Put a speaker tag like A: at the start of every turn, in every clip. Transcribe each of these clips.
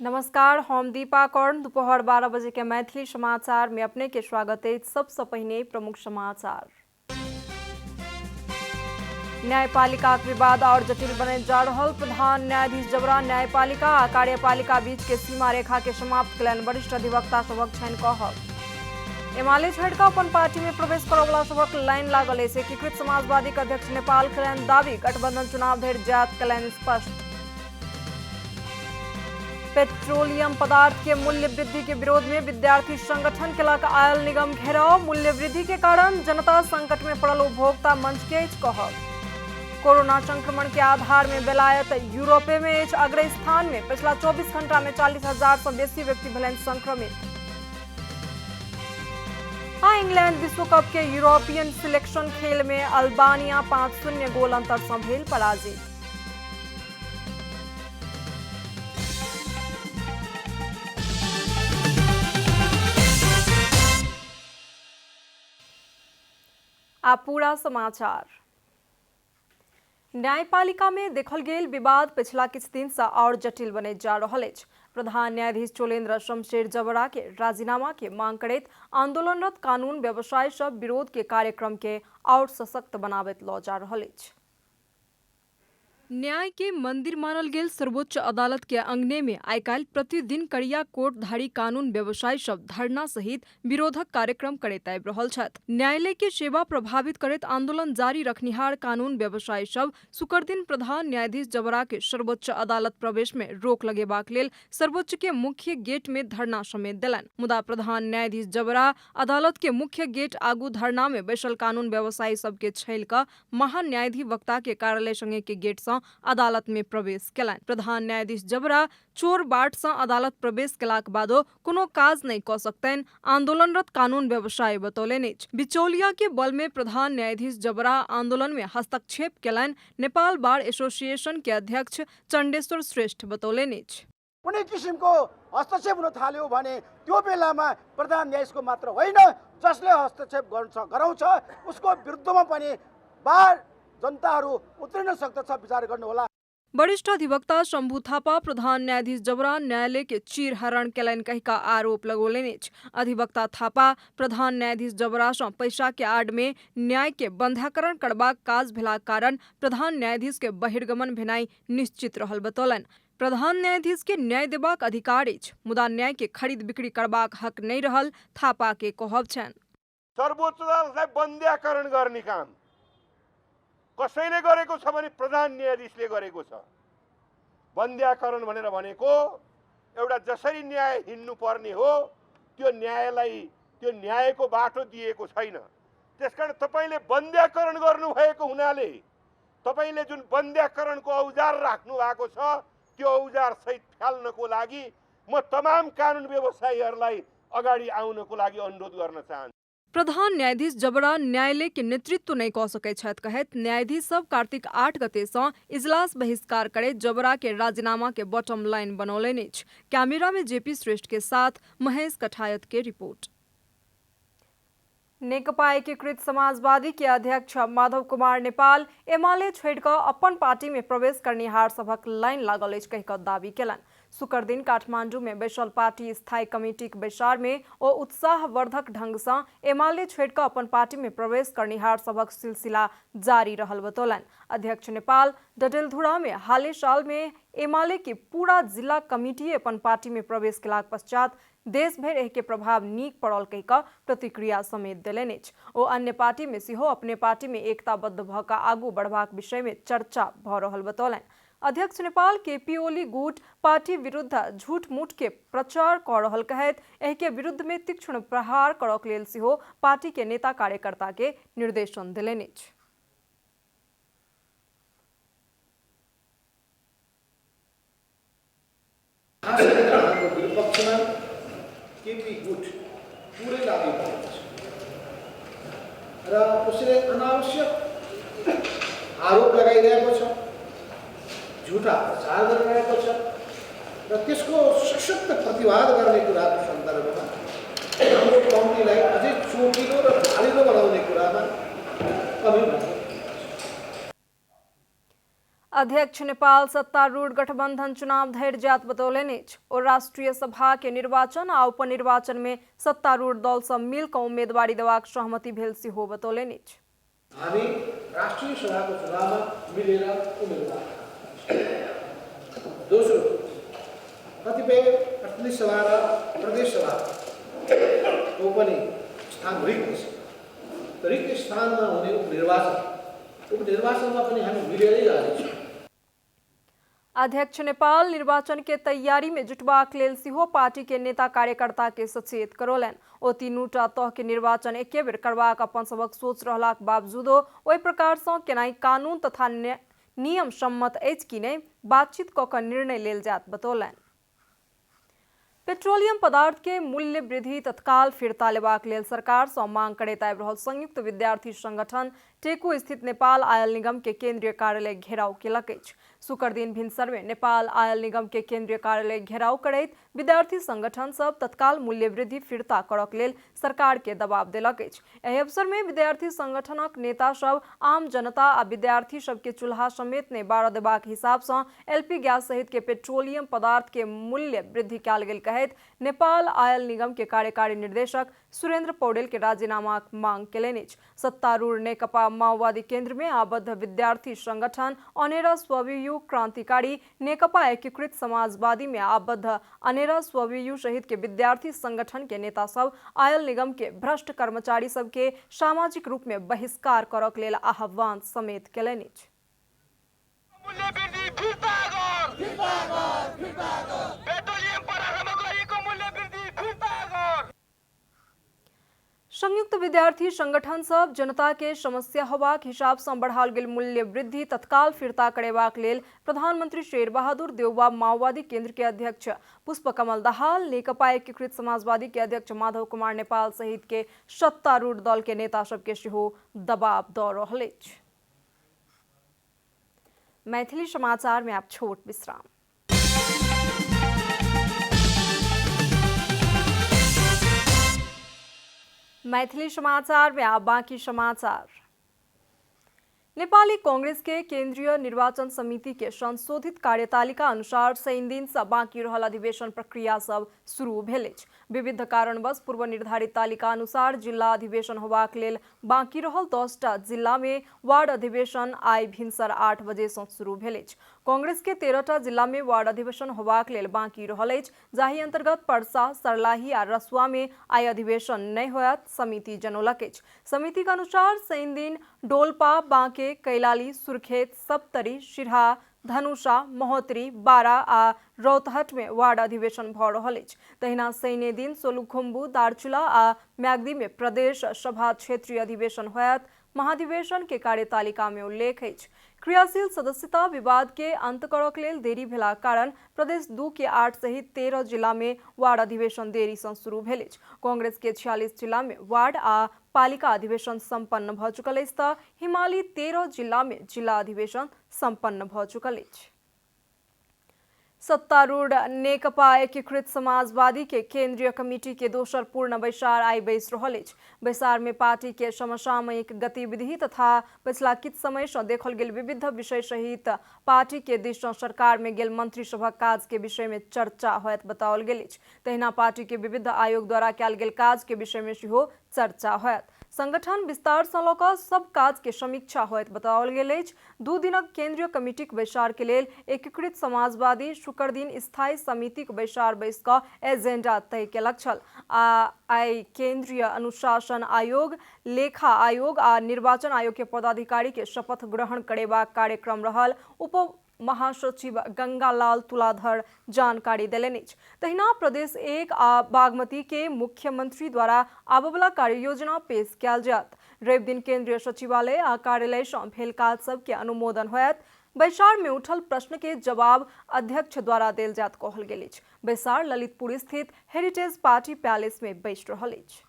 A: नमस्कार, हम दीपा कर्ण। दोपहर 12 बजे के मैथिली समाचार में अपने के स्वागत है। सबसे पहले प्रमुख समाचार। न्यायपालिका विवाद और जटिल बने जा रहा। प्रधान न्यायाधीश जबरा न्यायपालिका आ कार्यपालिका बीच के सीमा रेखा के समाप्त कलन वरिष्ठ अधिवक्ता सबक छन कहब। एमाले छोड़ कर अपन पार्टी में प्रवेश करे वाला सबक लाइन लागल है। एकीकृत समाजवादी के अध्यक्ष नेपाल कलन दावी गठबंधन चुनाव धरि जात कलन स्पष्ट। पेट्रोलियम पदार्थ के मूल्य वृद्धि के विरोध में विद्यार्थी संगठन के लाक आयल निगम घेराव। मूल्य वृद्धि के कारण जनता संकट में पड़ल उपभोक्ता मंच के कहब। कोरोना संक्रमण के आधार में बेलायत यूरोपे में अग्रणी स्थान में पिछला 24 घंटा में 40,000 से बेसी व्यक्ति भेलन संक्रमित। इंग्लैंड विश्व कप के यूरोपियन सिलेक्शन खेल में अल्बानिया 5-0 गोल अंतर से भेल पराजित। आप पूरा समाचार। न्यायपालिका में देखल गेल विवाद पिछला किछ दिन से और जटिल बने जा रहा है। प्रधान न्यायाधीश चोलेन्द्र शमशेर जबरा के राजीनामा के मांग करैत आंदोलनरत कानून व्यवसाय सब विरोध के कार्यक्रम के और सशक्त बनाबैत ल जा रहा है। न्याय के मंदिर मानल गेल सर्वोच्च अदालत के अंगने में आइकाल प्रतिदिन करिया कोटधारी कानून व्यवसायी सब धरना सहित विरोधक कार्यक्रम करैत आबि रहल छथि। न्यायालय के सेवा प्रभावित करैत आंदोलन जारी रखनिहार कानून व्यवसायी सब शुक्र दिन प्रधान न्यायाधीश जबरा के सर्वोच्च अदालत प्रवेश में रोक लगेबाक लेल सर्वोच्च के मुख्य गेट में धरना समेत देलनि। मुदा प्रधान न्यायाधीश जबरा अदालत के मुख्य गेट आगू धरना में बैसल कानून व्यवसायी सबके छेल कऽ महान्यायाधिवक्ता के कार्यालय संगे के गेट से अदालत में प्रवेश केलनि। प्रधान न्यायाधीश जबरा चोर बाट से अदालत प्रवेश केलाक बादो कोनो काज नहीं क सकतनि। आंदोलनरत कानून व्यवसायी बतौलनि अछि। बिचौलिया के बल में प्रधान न्यायाधीश जबरा आंदोलन में हस्तक्षेप केलनि। नेपाल बार एसोसिएशन के अध्यक्ष चण्डेश्वर श्रेष्ठ बतौलनि अछि।
B: कुनै किसिमको हस्तक्षेप हुन थाल्यो भने त्यो बेलामा प्रधान न्यायाधीशको मात्र होइन, जसले हस्तक्षेप गराउँछ उसको विरुद्धमा पनि बार जनताहरू उत्रिन सक्दछ, विचार गर्नुहोला।
A: वरिष्ठ अधिवक्ता शंभु थापा प्रधान न्यायाधीश जबरा न्यायालय के चीर हरण केलनि कहि का आरोप लगौलनि अछि। अधिवक्ता थापा प्रधान न्यायाधीश जबरा से पैसा के आड़ में न्याय के बंध्याकरण करबाक काज भेलाक कारण प्रधान न्यायाधीश के बहिर्गमन भेनाई निश्चित रहल बतौलनि। प्रधान न्यायाधीश के न्याय देबाक अधिकार अछि, मुदा न्याय के खरीद बिक्री करबाक हक नहीं रहल थापा के कहब छन्।
C: सर्वोच्च अदालतलाई बन्ध्याकरण गर्ने काम कसैले गरेको छ भने प्रधान न्यायाधीशले गरेको छ। बन्ध्याकरण भनेर भनेको एउटा जसरी न्याय हिँड्नु पर्ने हो त्यो न्यायलाई त्यो न्यायको बाटो दिएको छैन। त्यसकारण तपाईले बन्ध्याकरण गर्नुभएको हुनाले तपाईले जुन बन्ध्याकरणको औजार राख्नु भएको छ त्यो औजार सहित फाल्नको लागि म तमाम कानुन व्यवसायीहरूलाई अगाडि आउनको लागि अनुरोध गर्न चाहन्छु।
A: प्रधान न्यायाधीश जबरा न्यायालय के नेतृत्व नहीं क सकै छथि कहैत न्यायाधीश सब कार्तिक 8 गते से इजलास बहिष्कार करे जबरा के राजीनामा के बॉटम लाइन बनौलनि अछि। कैमरा में जेपी श्रेष्ठ के साथ महेश कठायत के रिपोर्ट। नेकपा एकीकृत समाजवादी के अध्यक्ष माधव कुमार नेपाल एमाले छोड़कर अपन पार्टी में प्रवेश करनिहार सभक लाइन लागल अछि कहि कऽ दावी केलनि। शुक्र दिन काठमांडू में बैसल पार्टी स्थायी कमेटी के बैसार में ओ उत्साहवर्धक ढंग से एमाले छोड़कर अपन पार्टी में प्रवेश करनिहार सभक सिलसिला जारी रहल बतौलनि। अध्यक्ष नेपाल डडेलधुरा में हाले साल में एमाले के पूरा जिला कमेटी अपन पार्टी में प्रवेश केलाक पश्चात देश भर एह के प्रभाव नीक पड़ल कहि कऽ प्रतिक्रिया समेत देलनि अछि। ओ अन्य पार्टी में सेहो अपने पार्टी में एकताबद्ध भऽ कऽ आगू बढ़बाक विषय में चर्चा भऽ रहल बतौलनि। अध्यक्ष नेपाल केपी ओली गुट पार्टी विरुद्ध झूठ मूठ के प्रचार कऽ रहल कहैत एह के विरुद्ध में तीक्ष्ण प्रहार करक लेल सेहो पार्टी के नेता कार्यकर्ता के निर्देशन देलनि अछि।
B: केपी गुट पुरै लागेको छ र उसले अनावश्यक आरोप लगाइरहेको छ, झुटा प्रचार गरिरहेको छ र त्यसको सशक्त प्रतिवाद गर्ने कुराको सन्दर्भमा हाम्रो पार्टीलाई अझै चोटिलो र धारिलो बनाउने कुरामा कमी भएको
A: अध्यक्ष नेपाल सत्तारूढ़ गठबंधन चुनाव धैर्य जात बतौलनि और राष्ट्रीय सभा के निर्वाचन आ उपनिर्वाचन में सत्तारूढ़ दल सब मिलकर उम्मीदवारी देवाक सहमति भेल सेहो बतौलनि।
D: हामी राष्ट्रिय सभाको चुनावमा मिलेर उम्मेदवार दोस्रो कतिपय प्रतिनिधि सभा र प्रदेश सभाको पनि स्थान रिक्त छ। रिक्त स्थानमा हुने उपनिर्वाचनमा पनि हामी मिलेरै जानेछौँ।
A: अध्यक्ष नेपाल निर्वाचन के तैयारी में जुटबाक लेल सेहो पार्टी के नेता कार्यकर्ता के सचेत करौलनि। ओ तीनूटा तह के निर्वाचन एके बेर करबाक अपन सबक सोच रहलाक बावजूदो ओहि प्रकार सँ केनाई कानून तथा नियम सम्मत अछि कि नहि बातचीत कऽ कऽ निर्णय लेल जात बतौलनि। पेट्रोलियम पदार्थ के मूल्य वृद्धि तत्काल फिरता लेबाक लेल सरकार सँ मांग करैत आबि रहल संयुक्त विद्यार्थी संगठन टेकू स्थित नेपाल आयल निगम के केंद्रीय कार्यालय घेराव केलक अछि। शुक्र दिन भिनसर में नेपाल आयल निगम के केंद्रीय कार्यालय घेराव करैत विद्यार्थी संगठन सब तत्काल मूल्य वृद्धि फिरता करक लेल सरकार के दबाव देलक अछि। एहि अवसर में विद्यार्थी संगठनक नेता सब आम जनता आ विद्यार्थी सब के चूल्हा समेत ने बारह देबाक हिसाब सँ एलपी गैस सहित के पेट्रोलियम पदार्थ के मूल्य वृद्धि कयल गेल कहैत नेपाल आयल निगम के कार्यकारी निर्देशक सुरेंद्र पौडेल के राजीनामाक मांग केलनि अछि। सत्तारूढ़ नेकपा माओवादी केंद्र में आबद्ध विद्यार्थी संगठन अनेरा स्ववियु क्रांतिकारी नेकपा एकीकृत समाजवादी में आबद्ध अनेरा स्ववियु सहित के विद्यार्थी संगठन के नेता सब आयल निगम के भ्रष्ट कर्मचारी सब के सामाजिक रूप में बहिष्कार करक लेल आह्वान समेत केलनि अछि। संयुक्त विद्यार्थी संगठन सब जनता के समस्या होबाक हिसाब सँ बढ़ाओल गेल मूल्य वृद्धि तत्काल फिरता करेबाक लेल प्रधानमंत्री शेर बहादुर देउवा माओवादी केंद्र के अध्यक्ष पुष्पकमल दाहाल नेकपा एकीकृत समाजवादी के अध्यक्ष माधव कुमार नेपाल सहित के सत्तारूढ़ दल के नेता सब के सेहो दबाव द रहल अछि। मैथिली समाचार में आप छोट विश्राम। मैथिली समाचार में आप बाकी समाचार। नेपाली कांग्रेस के केंद्रीय निर्वाचन समिति के संशोधित कार्यतालिका अनुसार 3 दिन से बाँकी रहल अधिवेशन प्रक्रिया सब शुरू भेल अछि। विविध कारणवश पूर्व निर्धारित तालिका अनुसार जिला अधिवेशन होबाक लेल बाँकी रहल 10टा जिला में वार्ड अधिवेशन आई भिनसर 8 बजे से शुरू भेल अछि। कांग्रेस के 13टा जिला में वार्ड अधिवेशन होबाक लेल बाँकी रहल अछि, जाहि अंतर्गत पर्सा, सर्लाही आ रसुआ में आई अधिवेशन नहीं होयत समिति जनौलक अछि। समिति के अनुसार 3 दिन डोलपा, बांके, कैलाली, सुर्खेत, सप्तरी, सिरहा, धनुषा, महोत्तरी, बारा आ रौतहट में वार्ड अधिवेशन भ रहल अछि। तहिना शनि दिन सोलुखुम्बु, दार्चुला आ म्याग्दी में प्रदेश सभा क्षेत्रीय अधिवेशन होयत महाधिवेशन के कार्यतालिका में उल्लेख अछि। क्रियाशील सदस्यता विवाद के अंत करक लेल देरी भेला कारण प्रदेश 2 के 8 सहित 13 जिला में वार्ड अधिवेशन देरी से शुरू भेल अछि। कांग्रेस के 46 जिला में वार्ड आ पालिका अधिवेशन संपन्न भ चुकल अछि त हिमालय 13 जिला में जिला अधिवेशन संपन्न भ चुकल अछि। सत्तारूढ़ नेकपा एकीकृत समाजवादी के केंद्रीय कमिटी के दोसर पूर्ण बैसार आई बैस रहल अछि। बैसार में पार्टी के समसामयिक गतिविधि तथा पिछला किछ समय से देखल गेल विविध विषय सहित पार्टी के दिस सँ सरकार में गेल मंत्री सभक काज के विषय में चर्चा होयत बताओल गेल अछि। तहिना पार्टी के विविध आयोग द्वारा कयल गेल काज के विषय में सेहो चर्चा होयत। संगठन विस्तार सँ लऽ कऽ सब काज के समीक्षा होयत बताओल गेल अछि। 2 दिनक केंद्रीय कमिटी के बैसार के लेल एकीकृत समाजवादी शुक्र दिन स्थायी समिति के बैसार बैस कऽ एजेंडा तय केलक छल। आई केंद्रीय अनुशासन आयोग, लेखा आयोग आ निर्वाचन आयोग के पदाधिकारी के शपथ ग्रहण करेबाक कार्यक्रम रहल उप महासचिव गंगालाल तुलाधर जानकारी देलनि अछि। तहिना प्रदेश 1 आ बागमती के मुख्यमंत्री द्वारा आबवला कार्य योजना पेश कयल जायत। रवि दिन केंद्रीय सचिवालय आ कार्यालय सँ भेल काज सब के अनुमोदन होयत। बैसार में उठल प्रश्न के जवाब अध्यक्ष द्वारा देल जात कहल गेल अछि। बैसार ललितपुर स्थित हेरिटेज पार्टी पैलेस में बैस रहल अछि।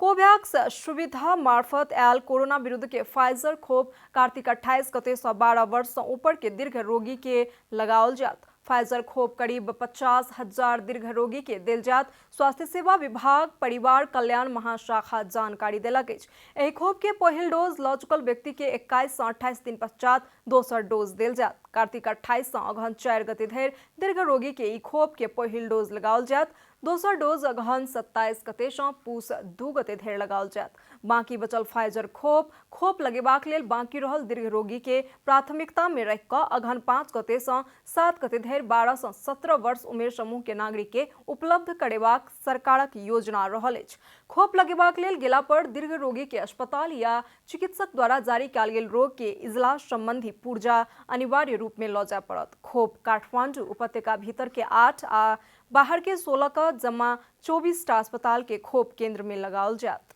A: कोवैक्स सुविधा मार्फत आयल कोरोना विरुद्ध के फाइजर खोप कार्तिक 28 गते से 12 वर्ष से ऊपर के दीर्घ रोगी के लगाओल जात। फाइजर खोप करीब 50,000 दीर्घ रोगी के देल जात स्वास्थ्य सेवा विभाग परिवार कल्याण महाशाखा जानकारी देलक अछि। एहि खोप के पहिल डोज लऽ चुकल व्यक्ति के 21 से 28 दिन पश्चात दोसर डोज देल जात। कार्तिक 28 से अगहन 4 गते धरि दीर्घ रोगी के ई खोप के पहिल डोज लगाओल जात। दोसर डोज अगहन 27 गते से पूस 2 गते धरि लगाओल जात। बाकी बचल फाइजर खोप लगेबाक लेल बाकी रहल दीर्घ रोगी के प्राथमिकता में रख कऽ अगहन 5 गते से 7 गते धरि 12 से 17 वर्ष उमेर समूह के नागरिक के उपलब्ध करेबाक सरकारक योजना रहल अछि। खोप लगेबाक लेल गेला पर दीर्घ रोगी के अस्पताल या चिकित्सक द्वारा जारी कयल गेल रोग के इजलास संबंधी पुर्जा अनिवार्य रूप में लऽ जाय पड़त। खोप काठमांडू उपत्यका भीतर के 8 आ बाहर के 16 का जमा 24 टा अस्पताल के खोप केंद्र में लगाओल जात।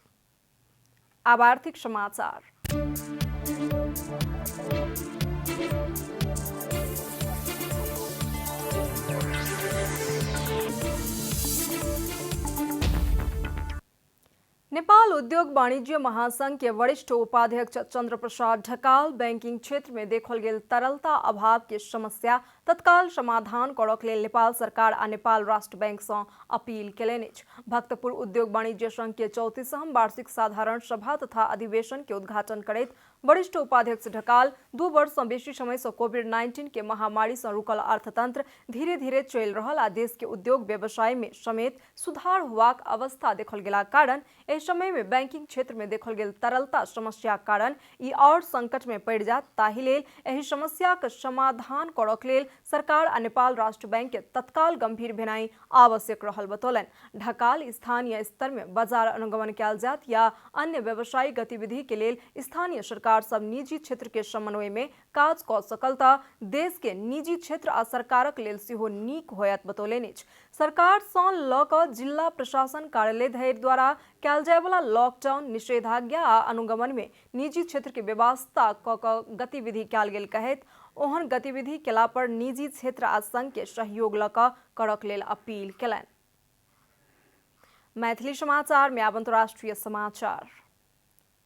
A: अब आर्थिक समाचार। नेपाल उद्योग वाणिज्य महासंघ के वरिष्ठ उपाध्यक्ष चंद्र प्रसाद ढकाल बैंकिंग क्षेत्र में देखल गेल तरलता अभाव के समस्या तत्काल समाधान करक लेल नेपाल सरकार आ नेपाल राष्ट्र बैंक से अपील केलनि अछि। भक्तपुर उद्योग वाणिज्य संघ के 34वां वार्षिक साधारण सभा तथा अधिवेशन के उद्घाटन करैत वरिष्ठ उपाध्यक्ष ढकाल 2 वर्ष से बेसी समय से कोविड-19 के महामारी से रुकल अर्थतंत्र धीरे धीरे चलि रहल आ देश के उद्योग व्यवसाय में समेत सुधार हुआक अवस्था देखल गेला कारण एहि समय में बैंकिंग क्षेत्र में देखल गेल तरलता समस्या कारण ई और संकट में पड़ि जात। ताहि लेल एहि समस्या के समाधान करक लेल सरकार आ नेपाल राष्ट्र बैंक के तत्काल गंभीर भेनाई आवश्यक रहल बतौलनि। ढकाल स्थानीय स्तर में बाजार अनुगमन कयल जात या अन्य व्यवसायिक गतिविधि के लेल स्थानीय सरकार सब निजी क्षेत्र के समन्वय में काज कऽ सकल तऽ देश के निजी क्षेत्र आ सरकारक लेल सेहो नीक होयत बतौलनि अछि। सरकार सँ लऽ कऽ जिला प्रशासन कार्यालय धरि द्वारा कयल जाय वाला लॉकडाउन निषेधाज्ञा आ अनुगमन में निजी क्षेत्र के व्यवस्था कऽ कऽ गतिविधि कयल गेल कहैत ओहन गतिविधि केला पर निजी क्षेत्र आ संघ के सहयोग लऽ कऽ करक लेल अपील केलनि। मैथिली समाचार में अंतर्राष्ट्रीय समाचार।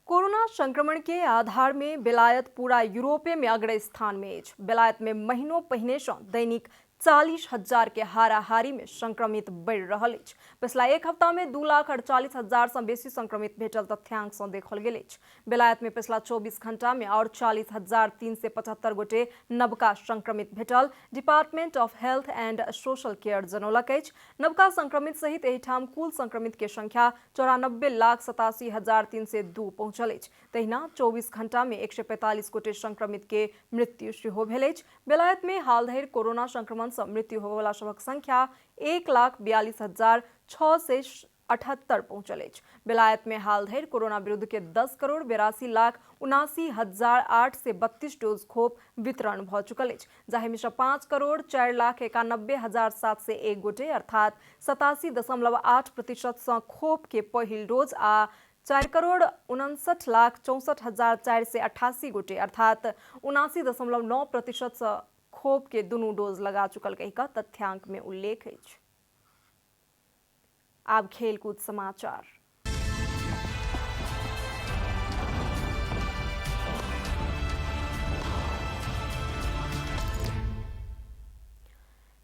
A: कोरोना संक्रमण के आधार में बेलायत पूरा यूरोपे में अग्र स्थान में अछि। बेलायत में महीनों पहिने सँ दैनिक 40,000 के हाराहारी में संक्रमित बढ़ि रहल अछि। पिछला एक हफ्ता में 2,48,000 से बेसी संक्रमित भेटल तथ्यांक सँ देखल गेल अछि। बेलायत में पिछला 24 घंटा में और 40,375 गोटे नवका संक्रमित भेटल department of health and social care जनौलक अछि। नवका संक्रमित सहित एहिठाम कुल संक्रमित के संख्या 94,87,302 पहुंचल अछि। तहिना 24 घंटा में 145 गोटे संक्रमित के मृत्यु सेहो भेल अछि। बेलायत में हाल धरि कोरोना संक्रमण से मृत्यु होबय वाला सबक संख्या 1,42,678 पहुंचल अछि। बेलायत में हाल धरि कोरोना विरुद्ध के 10,82,79,008 से 32 डोज खोप वितरण भ चुकल अछि, जाहि में 5,04,91,701 गोटे अर्थात 87.8% से खोप के पहिल डोज आ 4,59,64,488 गोटे अर्थात 79.9% से खोप के दुनू डोज लगा चुकल कहि कऽ तथ्यांक में उल्लेख अछि। आब खेलकूद समाचार।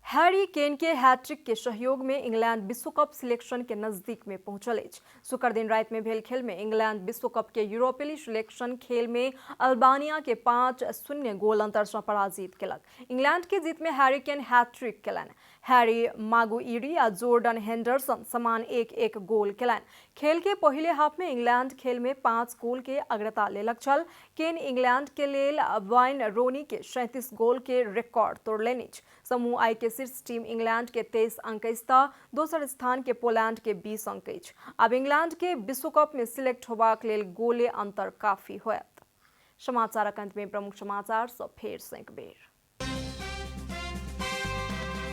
A: हैरी केन के हैट्रिक के सहयोग में इंग्लैंड विश्व कप सिलेक्शन के नजदीक में पहुंचल अछि। शुक्र दिन रात में भेल खेल में इंग्लैंड विश्व कप के यूरोपीय सिलेक्शन खेल में अल्बानिया के 5-0 गोल अंतर से पराजित केलक। इंग्लैंड के जीत में हैरी केन हैट्रिक केलनि। हैरी मागुइरी आ जॉर्डन हेंडरसन समान 1-1 गोल केलनि। खेल के पहले हाफ में इंग्लैंड खेल में 5 गोल के अग्रता लेलक छल। केन इंग्लैंड के लेल वाइन रोनी के 37 गोल के रिकॉर्ड तोड़लनि अछि। समूह आई के शीर्ष टीम इंग्लैंड के 23 अंक अछि तऽ दोसर स्थान के पोलैंड के 20 अंक अछि। अब इंग्लैंड के विश्व कप में सिलेक्ट होबाक लेल गोले अंतर काफी होयत। समाचारक अंत में प्रमुख समाचार सब फेर से एक बेर।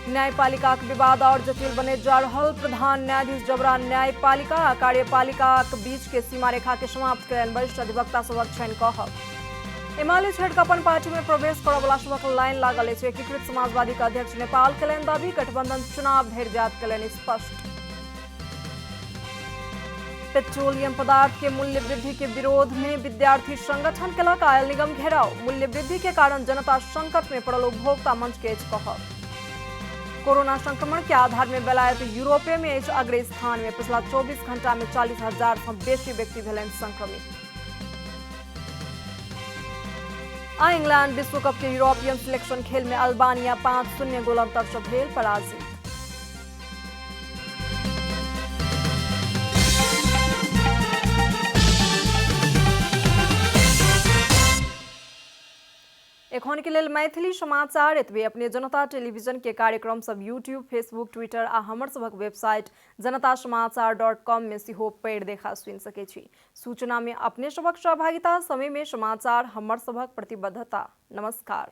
A: न्यायपालिका विवाद और जटिल बने जा रहल। प्रधान न्यायाधीश जबरा न्यायपालिका आ कार्यपालिका के बीच के सीमा रेखा के समाप्त करें वरिष्ठ अधिवक्ता सबक छनि कहब। एमाले छोड़ कऽ अपन पार्टी में प्रवेश करऽ वाला सबक लाइन लागल अछि। एकीकृत समाजवादी के अध्यक्ष नेपाल केलनि दाबी, गठबंधन चुनाव धरि जायत केलनि स्पष्ट। पेट्रोलियम पदार्थ के मूल्य वृद्धि के विरोध में विद्यार्थी संगठन केलक आयल निगम घेराव। मूल्य वृद्धि के कारण जनता संकट में पड़ल उपभोक्ता मंच के कहब। कोरोना संक्रमण के आधार में बेलायत यूरोपीय में अग्र स्थान में पिछला 24 घंटा में 40,000 से बेसी व्यक्ति भेलनि संक्रमित। आ इंग्लैंड विश्व कप के यूरोपियन सिलेक्शन खेल में अल्बानिया 5-0 गोल अंतर से भेल पराजित। एखन के लेल मैथिली समाचार एतबे। अपने जनता टेलीविजन के कार्यक्रम सब यूट्यूब, फेसबुक, ट्विटर आ हमर सबक वेबसाइट जनतासमाचार.com में सेहो पढ़ि देखा सुनि सकै छी। सूचना में अपने सबक सहभागिता समय में समाचार हमर सबक प्रतिबद्धता। नमस्कार।